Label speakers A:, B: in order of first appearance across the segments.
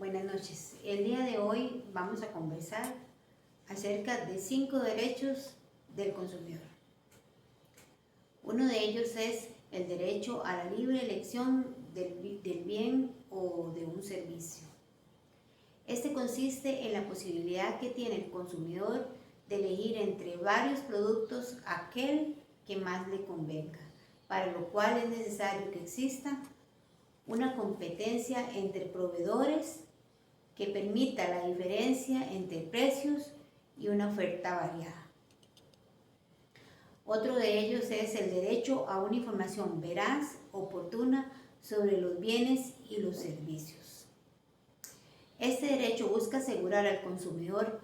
A: Buenas noches. El día de hoy vamos a conversar acerca de 5 derechos del consumidor. Uno de ellos es el derecho a la libre elección del bien o de un servicio. Este consiste en la posibilidad que tiene el consumidor de elegir entre varios productos aquel que más le convenga, para lo cual es necesario que exista una competencia entre proveedores que permita la diferencia entre precios y una oferta variada. Otro de ellos es el derecho a una información veraz, oportuna sobre los bienes y los servicios. Este derecho busca asegurar al consumidor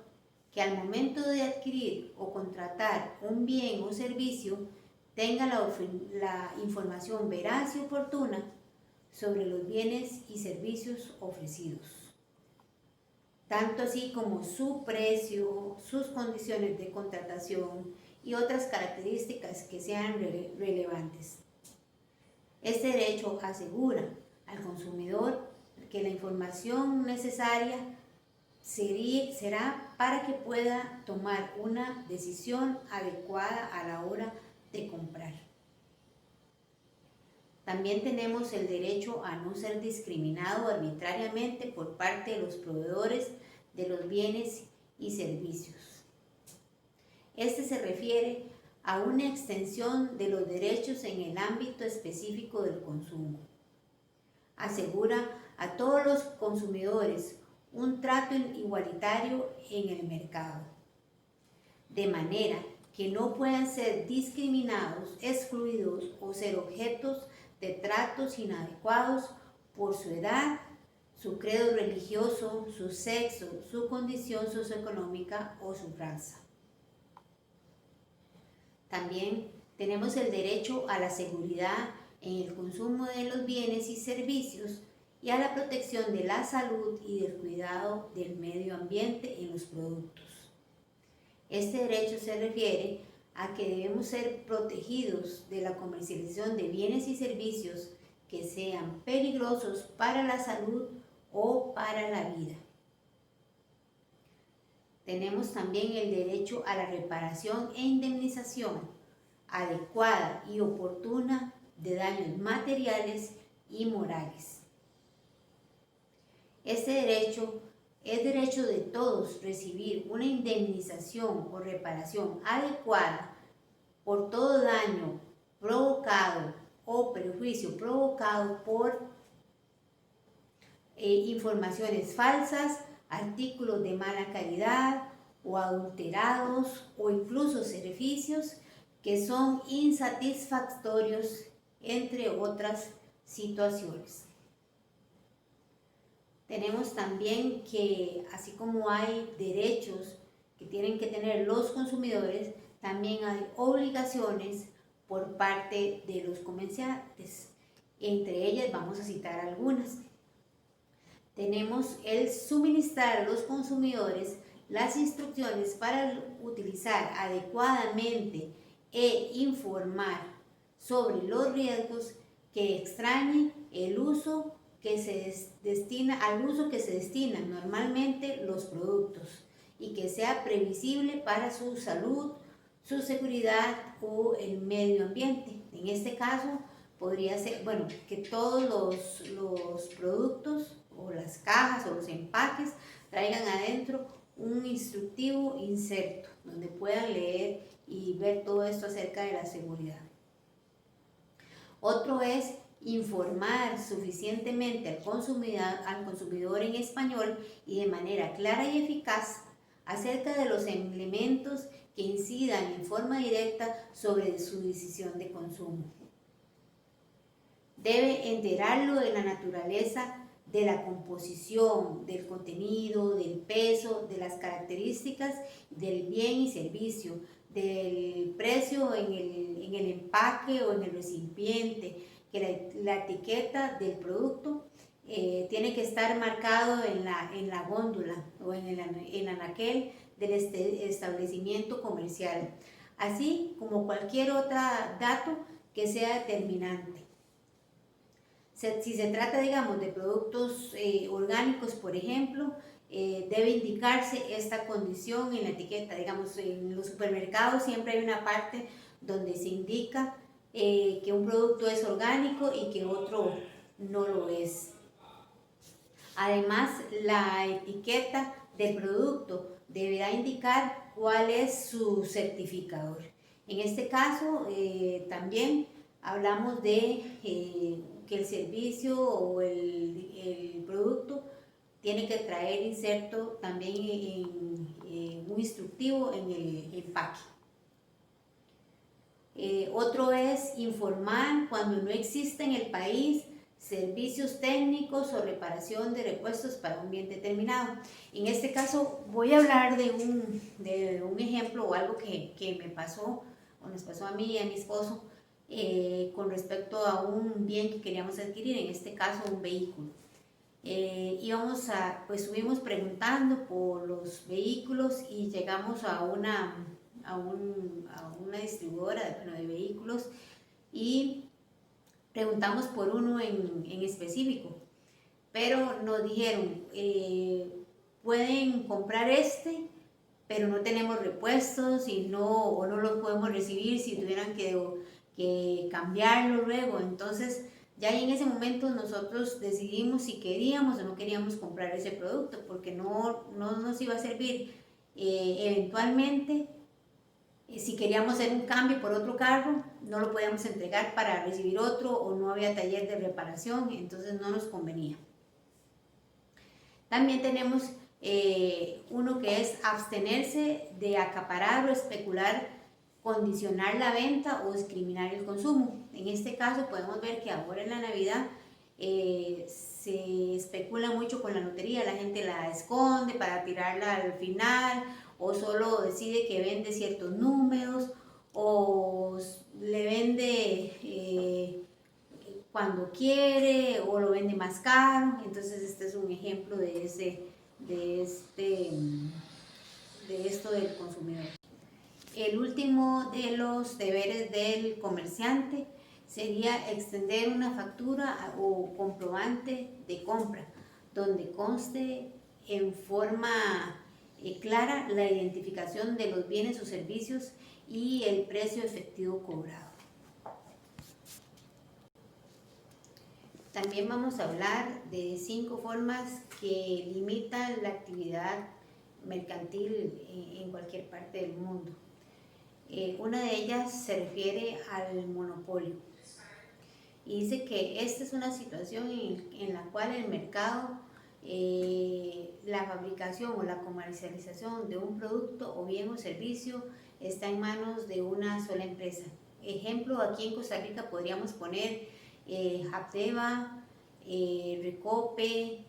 A: que al momento de adquirir o contratar un bien o servicio tenga la información veraz y oportuna sobre los bienes y servicios ofrecidos, tanto así como su precio, sus condiciones de contratación y otras características que sean relevantes. Este derecho asegura al consumidor que la información necesaria será para que pueda tomar una decisión adecuada a la hora de comprar. También tenemos el derecho a no ser discriminado arbitrariamente por parte de los proveedores de los bienes y servicios. Este se refiere a una extensión de los derechos en el ámbito específico del consumo. Asegura a todos los consumidores un trato igualitario en el mercado, de manera que no puedan ser discriminados, excluidos o ser objetos de tratos inadecuados por su edad, su credo religioso, su sexo, su condición socioeconómica o su raza. También tenemos el derecho a la seguridad en el consumo de los bienes y servicios y a la protección de la salud y del cuidado del medio ambiente en los productos. Este derecho se refiere a que debemos ser protegidos de la comercialización de bienes y servicios que sean peligrosos para la salud o para la vida. Tenemos también el derecho a la reparación e indemnización adecuada y oportuna de daños materiales y morales. Este derecho es derecho de todos recibir una indemnización o reparación adecuada por todo daño provocado o perjuicio provocado por informaciones falsas, artículos de mala calidad o adulterados o incluso servicios que son insatisfactorios, entre otras situaciones. Tenemos también que, así como hay derechos que tienen que tener los consumidores, también hay obligaciones por parte de los comerciantes. Entre ellas vamos a citar algunas. Tenemos el suministrar a los consumidores las instrucciones para utilizar adecuadamente e informar sobre los riesgos que extrañen el uso al uso que se destinan normalmente los productos y que sea previsible para su salud, su seguridad o el medio ambiente. En este caso podría ser, que todos los productos o las cajas o los empaques traigan adentro un instructivo inserto donde puedan leer y ver todo esto acerca de la seguridad. Otro es informar suficientemente al consumidor en español y de manera clara y eficaz acerca de los elementos que incidan en forma directa sobre su decisión de consumo. Debe enterarlo de la naturaleza, de la composición, del contenido, del peso, de las características del bien y servicio, del precio en el empaque o en el recipiente, que la etiqueta del producto tiene que estar marcado en la góndola o en el anaquel del establecimiento comercial, así como cualquier otro dato que sea determinante. Si se trata, digamos, de productos orgánicos, por ejemplo, debe indicarse esta condición en la etiqueta. Digamos, en los supermercados siempre hay una parte donde se indica que un producto es orgánico y que otro no lo es. Además, la etiqueta del producto deberá indicar cuál es su certificador. En este caso, también hablamos de que el servicio o el producto tiene que traer inserto también muy instructivo en el empaque. Otro es informar cuando no existe en el país servicios técnicos o reparación de repuestos para un bien determinado. En este caso voy a hablar de un ejemplo o algo que me pasó o nos pasó a mí y a mi esposo con respecto a un bien que queríamos adquirir, en este caso un vehículo. Estuvimos preguntando por los vehículos y llegamos a una distribuidora de vehículos y preguntamos por uno en específico, pero nos dijeron, pueden comprar este, pero no tenemos repuestos o no los podemos recibir si tuvieran que cambiarlo luego. Entonces, ya en ese momento nosotros decidimos si queríamos o no queríamos comprar ese producto, porque no nos iba a servir eventualmente. Si queríamos hacer un cambio por otro carro, no lo podíamos entregar para recibir otro o no había taller de reparación, entonces no nos convenía. También tenemos uno que es abstenerse de acaparar o especular, condicionar la venta o discriminar el consumo. En este caso podemos ver que ahora en la Navidad se especula mucho con la lotería, la gente la esconde para tirarla al final, o solo decide que vende ciertos números, o le vende cuando quiere, o lo vende más caro. Entonces este es un ejemplo de esto del consumidor. El último de los deberes del comerciante sería extender una factura o comprobante de compra, donde conste en forma clara la identificación de los bienes o servicios y el precio efectivo cobrado. También vamos a hablar de 5 formas que limitan la actividad mercantil en cualquier parte del mundo. Una de ellas se refiere al monopolio y dice que esta es una situación en la cual el mercado, la fabricación o la comercialización de un producto o bien o servicio está en manos de una sola empresa. Ejemplo, aquí en Costa Rica podríamos poner Hapdeva, Recope,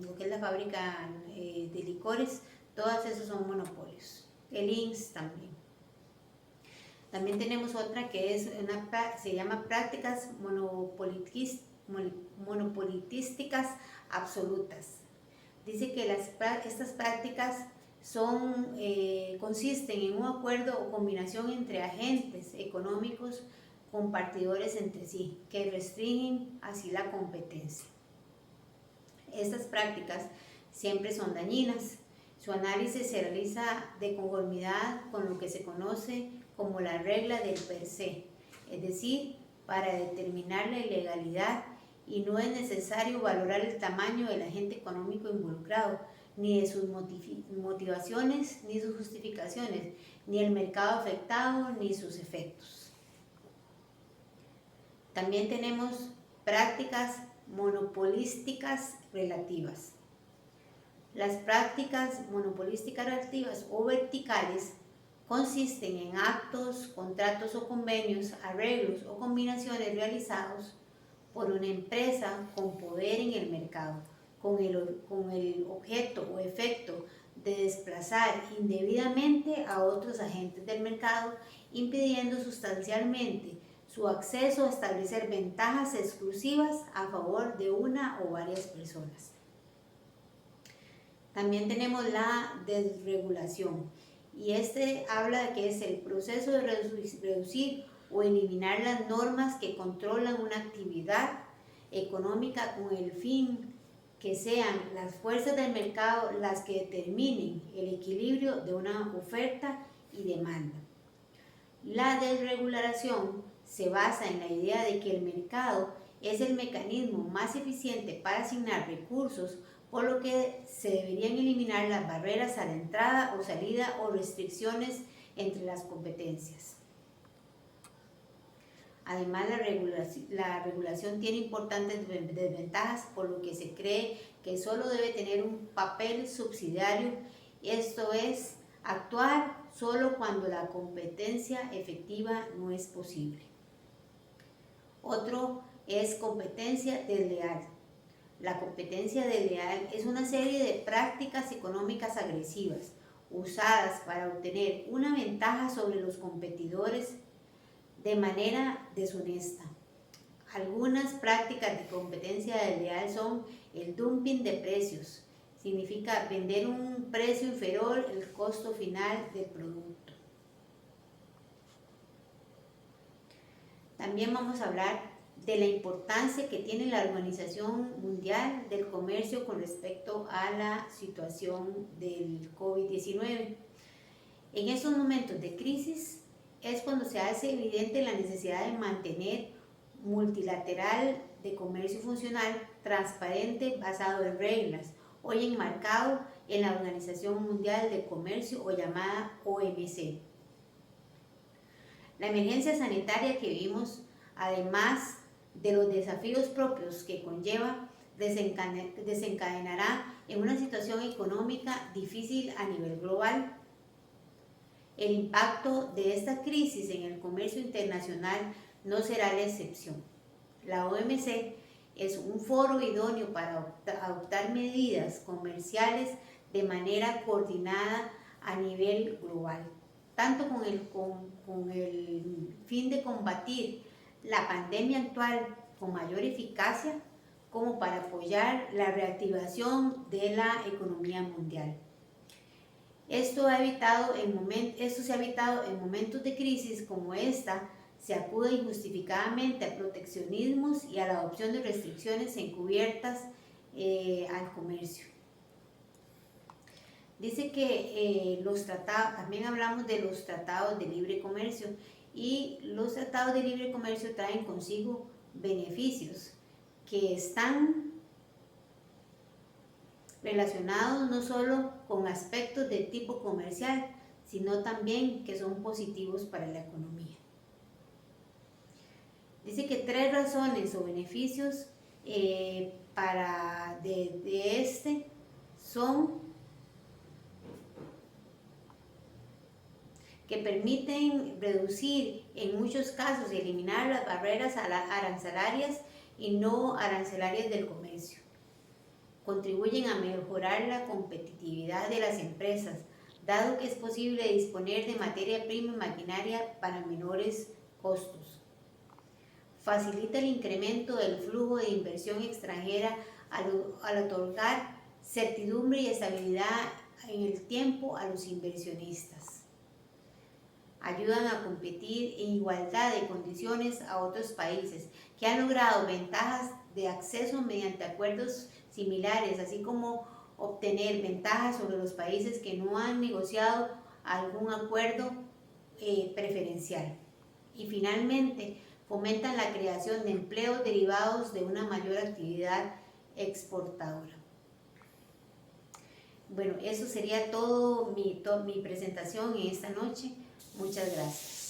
A: lo que es la fábrica de licores, todas esos son monopolios. El INSS también. También tenemos otra que se llama prácticas monopolitísticas absolutas. Dice que estas prácticas consisten en un acuerdo o combinación entre agentes económicos compartidores entre sí, que restringen así la competencia. Estas prácticas siempre son dañinas. Su análisis se realiza de conformidad con lo que se conoce como la regla del per se, es decir, para determinar la ilegalidad, y no es necesario valorar el tamaño del agente económico involucrado, ni de sus motivaciones, ni sus justificaciones, ni el mercado afectado, ni sus efectos. También tenemos prácticas monopolísticas relativas. Las prácticas monopolísticas relativas o verticales consisten en actos, contratos o convenios, arreglos o combinaciones realizados por una empresa con poder en el mercado, con el objeto o efecto de desplazar indebidamente a otros agentes del mercado, impidiendo sustancialmente su acceso a establecer ventajas exclusivas a favor de una o varias personas. También tenemos la desregulación, y habla de que es el proceso de reducir o eliminar las normas que controlan una actividad económica con el fin que sean las fuerzas del mercado las que determinen el equilibrio de una oferta y demanda. La desregulación se basa en la idea de que el mercado es el mecanismo más eficiente para asignar recursos, por lo que se deberían eliminar las barreras a la entrada o salida o restricciones entre las competencias. Además, la regulación tiene importantes desventajas, por lo que se cree que solo debe tener un papel subsidiario, esto es, actuar solo cuando la competencia efectiva no es posible. Otro es competencia desleal. La competencia desleal es una serie de prácticas económicas agresivas usadas para obtener una ventaja sobre los competidores de manera deshonesta. Algunas prácticas de competencia desleal son el dumping de precios. Significa vender un precio inferior al costo final del producto. También vamos a hablar de la importancia que tiene la Organización Mundial del Comercio con respecto a la situación del COVID-19. En estos momentos de crisis es cuando se hace evidente la necesidad de mantener multilateral de comercio funcional, transparente, basado en reglas, hoy enmarcado en la Organización Mundial de Comercio o llamada OMC. La emergencia sanitaria que vivimos, además de los desafíos propios que conlleva, desencadenará en una situación económica difícil a nivel global. El impacto de esta crisis en el comercio internacional no será la excepción. La OMC es un foro idóneo para adoptar medidas comerciales de manera coordinada a nivel global, tanto con el fin de combatir la pandemia actual con mayor eficacia, como para apoyar la reactivación de la economía mundial. Esto se ha evitado en momentos de crisis como esta. Se acude injustificadamente a proteccionismos y a la adopción de restricciones encubiertas al comercio. Dice que también hablamos de los tratados de libre comercio, y los tratados de libre comercio traen consigo beneficios que están relacionados no solo con aspectos de tipo comercial, sino también que son positivos para la economía. Dice que 3 razones o beneficios de este son que permiten reducir en muchos casos y eliminar las barreras arancelarias y no arancelarias del comercio. Contribuyen a mejorar la competitividad de las empresas, dado que es posible disponer de materia prima y maquinaria para menores costos. Facilita el incremento del flujo de inversión extranjera al otorgar certidumbre y estabilidad en el tiempo a los inversionistas. Ayudan a competir en igualdad de condiciones a otros países que han logrado ventajas de acceso mediante acuerdos similares, así como obtener ventajas sobre los países que no han negociado algún acuerdo preferencial. Y finalmente, fomentan la creación de empleos derivados de una mayor actividad exportadora. Bueno, eso sería todo mi presentación en esta noche. Muchas gracias.